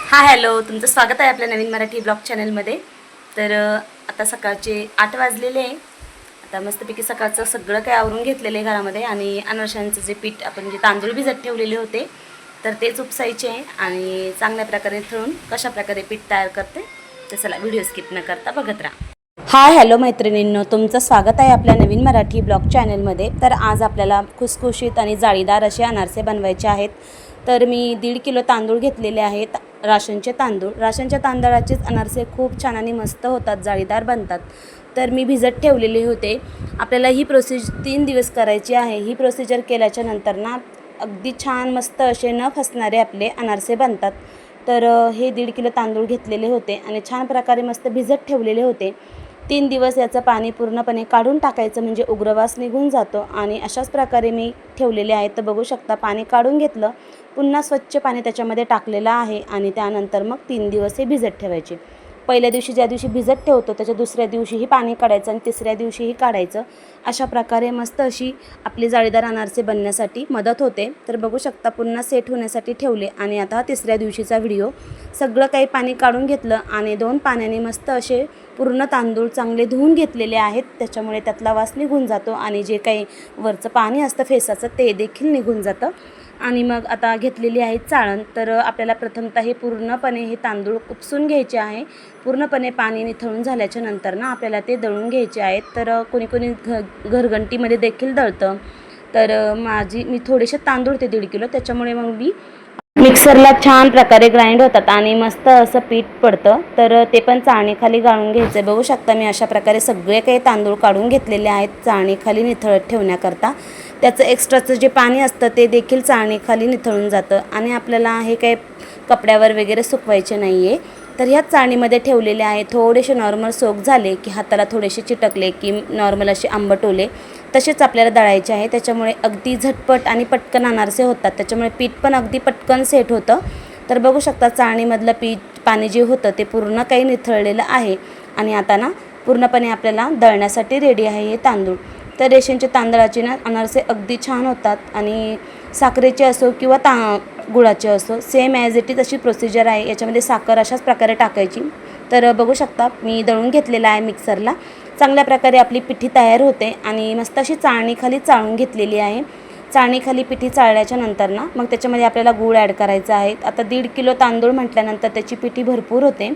Hi hello, तुमचं स्वागत आहे आपल्या नवीन मराठी ब्लॉग चॅनलमध्ये। तर आता सकाळचे 8 वाजलेले आहे। आता मस्तपैकी सकाळचं सगळं काय आवरून घेतलेलं आहे घरामध्ये आणि अनारशांचं जे पीठ आपण जे तांदूळ भिजत ठेवलेले होते तर तेच उपसायचे आहे आणि चांगल्या प्रकारे ठेवून कशा प्रकारे पीठ तयार करते तर चला व्हिडिओ स्किप न करता बघत राहा। हाय हॅलो मैत्रिणींनो, तुमचं स्वागत आहे आपल्या नवीन मराठी ब्लॉग चॅनलमध्ये। तर आज आपल्याला खुसखुशीत आणि जाळीदार असे अनारसे बनवायचे आहेत। तर मी 1.5 किलो तांदूळ घेतलेले आहेत, राशनचे तांदूळ। राशनच्या तांदळाचेच अनारसे खूप छान आणि मस्त होतात, जाळीदार बनतात। तर मी भिजत ठेवलेले होते। आपल्याला ही प्रोसिजर 3 दिवस करायची आहे। ही प्रोसिजर केल्याच्या नंतर ना अगदी छान मस्त असे न फसणारे आपले अनारसे बनतात। तर हे 1.5 किलो तांदूळ घेतलेले होते आणि छान प्रकारे मस्त भिजत ठेवलेले होते। 3 दिवस याचं पाणी पूर्णपणे काढून टाकायचं म्हणजे उग्रवास निघून जातो आणि अशाच प्रकारे मी ठेवलेले आहेत। तर बघू शकता पाणी काढून घेतलं, पुन्हा स्वच्छ पाणी त्याच्यामध्ये टाकलेलं आहे आणि त्यानंतर मग 3 दिवस हे भिजत ठेवायचे। पहिल्या दिवशी ज्या दिवशी भिजत ठेवतो त्याच्या दुसऱ्या दिवशीही पाणी काढायचं आणि तिसऱ्या दिवशीही काढायचं। अशा प्रकारे मस्त अशी आपली जाळीदार अनारसे बनण्यासाठी मदत होते। तर बघू शकता पुन्हा सेट होण्यासाठी ठेवले आणि आता तिसऱ्या दिवशीचा व्हिडिओ। सगळं काही पाणी काढून घेतलं आणि 2 पाण्याने मस्त असे पूर्ण तांदूळ चांगले धुवून घेतलेले आहेत, त्याच्यामुळे त्यातला वास निघून जातो आणि जे काही वरचं पाणी असतं फेसाचं ते देखील निघून जातं। आणि मग आता घेतलेली आहे चाळण। तर आपल्याला प्रथमतः हे पूर्णपणे हे तांदूळ उपसून घ्यायचे आहे। पूर्णपणे पाणी निथळून झाल्याच्या नंतर ना आपल्याला ते दळून घ्यायचे आहेत। तर कोणी कोणी घरघंटीमध्ये देखील दळतं। तर मी थोडेसे तांदूळ ते 1.5 किलो, त्याच्यामुळे मग मी मिक्सरला छान प्रकारे ग्राइंड होतात आणि मस्त असं पीठ पडतं। तर ते पण चाळणीखाली गाळून घ्यायचं। बघू शकता मी अशा प्रकारे सगळे काही तांदूळ काढून घेतलेले आहेत चाळणीखाली निथळत ठेवण्याकरता। त्याचं एक्स्ट्राचं जे पाणी असतं ते देखील चाळणीखाली निथळून जातं आणि आपल्याला हे काही कपड्यावर वगैरे सुकवायचे नाही आहे। तर ह्याच चाळणीमध्ये ठेवलेले आहे। थोडेसे नॉर्मल सोक झाले की हाताला थोडेसे चिटकले की नॉर्मल असे आंबट ओले तसेच आपल्याला दळायचे आहे। त्याच्यामुळे अगदी झटपट आणि पटकन अनारसे होतात, त्याच्यामुळे पीठ पण अगदी पटकन सेट होतं। तर बघू शकता चाळणीमधलं पाणी जे होतं ते पूर्ण काही निथळलेलं आहे आणि आता ना पूर्णपणे आपल्याला दळण्यासाठी रेडी आहे हे तांदूळ। तर रेशनच्या तांदळाचे ना अनारसे अगदी छान होतात आणि साखरेचे असो किंवा गुळाचे असो सेम ॲज इट इज अशी प्रोसिजर आहे। याच्यामध्ये साखर अशाच प्रकारे टाकायची। तर बघू शकता मी दळून घेतलेला आहे मिक्सरला। चांगल्या प्रकारे आपली पिठी तयार होते आणि मस्त अशी चाळणीखाली चाळून घेतलेली आहे। चाळणीखाली पिठी चाळल्याच्या नंतर ना मग त्याच्यामध्ये आपल्याला गूळ ॲड करायचा आहे। आता 1.5 किलो तांदूळ म्हटल्यानंतर त्याची पिठी भरपूर होते,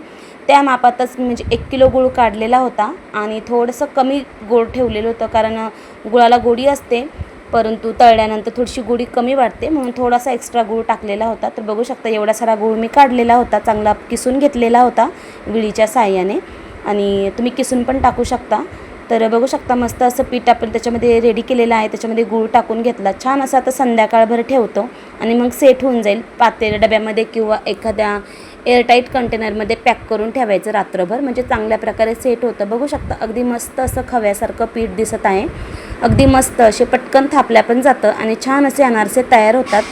त्या मापातच म्हणजे 1 किलो गूळ काढलेला होता आणि थोडंसं कमी गोड ठेवलेलं होतं, कारण गुळाला गोडी असते परंतु तळल्यानंतर थोडीशी गोडी कमी वाटते म्हणून थोडासा एक्स्ट्रा गूळ टाकलेला होता। तर बघू शकता एवढा सारा गूळ मी काढलेला होता, चांगला किसून घेतलेला होता विळीच्या साहाय्याने आणि तुम्ही किसून पण टाकू शकता। तर बघू शकता मस्त असं पीठ आपण त्याच्यामध्ये रेडी केलेलं आहे, त्याच्यामध्ये गूळ टाकून घेतला। छान असं आता संध्याकाळभर ठेवतो आणि मग सेट होऊन जाईल। पातेल डब्यामध्ये किंवा एखाद्या एअरटाईट कंटेनरमध्ये पॅक करून ठेवायचं रात्रभर, म्हणजे चांगल्या प्रकारे सेट होतं। बघू शकता अगदी मस्त असं खव्यासारखं पीठ दिसत आहे, अगदी मस्त असे पटकन थापल्या पण जातं आणि छान असे अनारसे तयार होतात।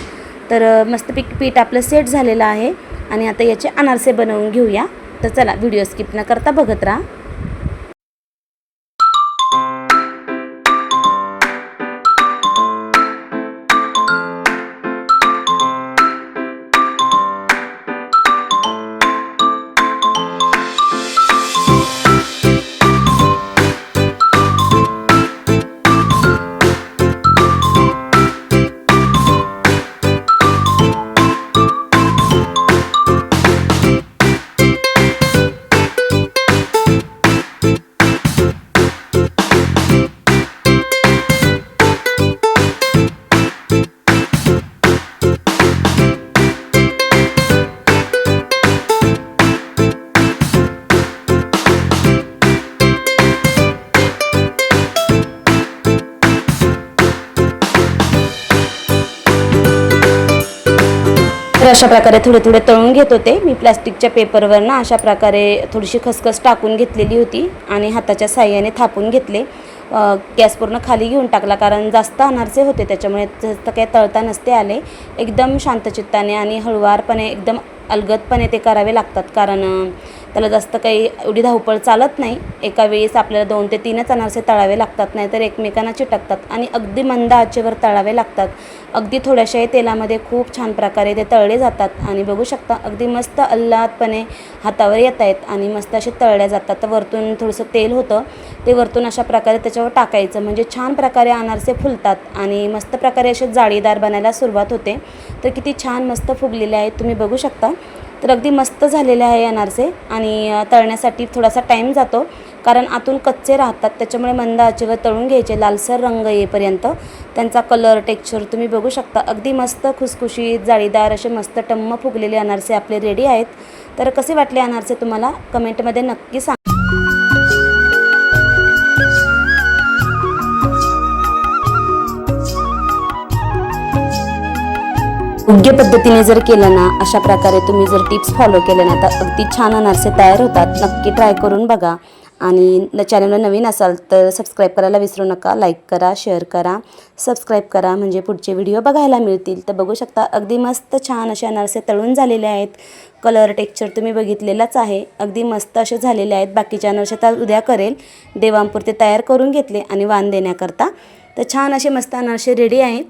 तर मस्तपैकी पीठ आपलं सेट झालेलं आहे आणि आता याचे अनारसे बनवून घेऊया। तर चला व्हिडिओ स्किप न करता बघत राहा। तर अशा प्रकारे थोडे थोडे तळून घेत होते मी। प्लास्टिकच्या पेपरवर ना अशा प्रकारे थोडीशी खसखस टाकून घेतलेली होती आणि हाताच्या साहाय्याने थापून घेतले। गॅस पूर्ण खाली घेऊन टाकला कारण जास्त अनारसे होते, त्याच्यामुळे जास्त काही तळता नसते आले। एकदम शांतचित्ताने आणि हळुवारपणे एकदम अलगदपणे ते करावे लागतात, कारण त्याला जास्त काही एवढी धावपळ चालत नाही. एका वेळेस आपल्याला 2 ते 3च अनारसे तळावे लागतात, नाहीतर एकमेकांना चिटकतात आणि अगदी मंद आचेवर तळावे लागतात. अगदी थोड्याशाही तेलामध्ये खूप छान प्रकारे ते तळले जातात आणि बघू शकता अगदी मस्त अल्लादपणे हातावर येत आहेत आणि मस्त असे तळले जातात. तर वरतून थोडंसं तेल होतं, ते वरतून अशा प्रकारे त्याच्यावर टाकायचं, म्हणजे छान प्रकारे अनारसे फुलतात आणि मस्त प्रकारे असे जाळीदार बनायला सुरुवात होते. तर किती छान मस्त फुगलेले आहेत तुम्ही बघू शकता. तर अगदी मस्त झालेले आहे अनारसे आणि तळण्यासाठी थोडासा टाईम जातो, कारण आतून कच्चे राहतात. त्याच्यामुळे मंद आचेवर तळून घ्यायचे लालसर रंग येईपर्यंत. त्यांचा कलर टेक्स्चर तुम्ही बघू शकता. अगदी मस्त खुसखुशीत जाळीदार असे मस्त टम्म फुगलेले अनारसे आपले रेडी आहेत. तर कसे वाटले अनारसे तुम्हाला कमेंटमध्ये नक्की सांगा. योग्य पद्धतीने जर केलं ना, अशा प्रकारे तुम्ही जर टिप्स फॉलो केल्या ना, तर अगदी छान अनारसे तयार होतात. नक्की ट्राय करून बघा आणि चॅनलला नवीन असाल तर सबस्क्राईब करायला विसरू नका. लाईक करा, शेअर करा, सबस्क्राईब करा, म्हणजे पुढचे व्हिडिओ बघायला मिळतील. तर बघू शकता अगदी मस्त छान असे अनारसे तळून झालेले आहेत. कलर टेक्स्चर तुम्ही बघितलेलाच आहे. अगदी मस्त असे झालेले आहेत. बाकीचे अनारसे तर उद्या करेल, देवांपुरते तयार करून घेतले आणि वाण देण्याकरता. तर छान असे मस्त अनारसे रेडी आहेत.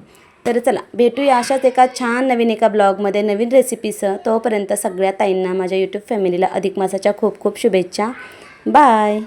तर चला भेटूया अशाच एका छान नवीन एका ब्लॉगमध्ये नवीन रेसिपीसह. तोपर्यंत सगळ्या ताईंना, माझ्या यूट्यूब फॅमिलीला अधिक मासाच्या खूप खूप शुभेच्छा. बाय.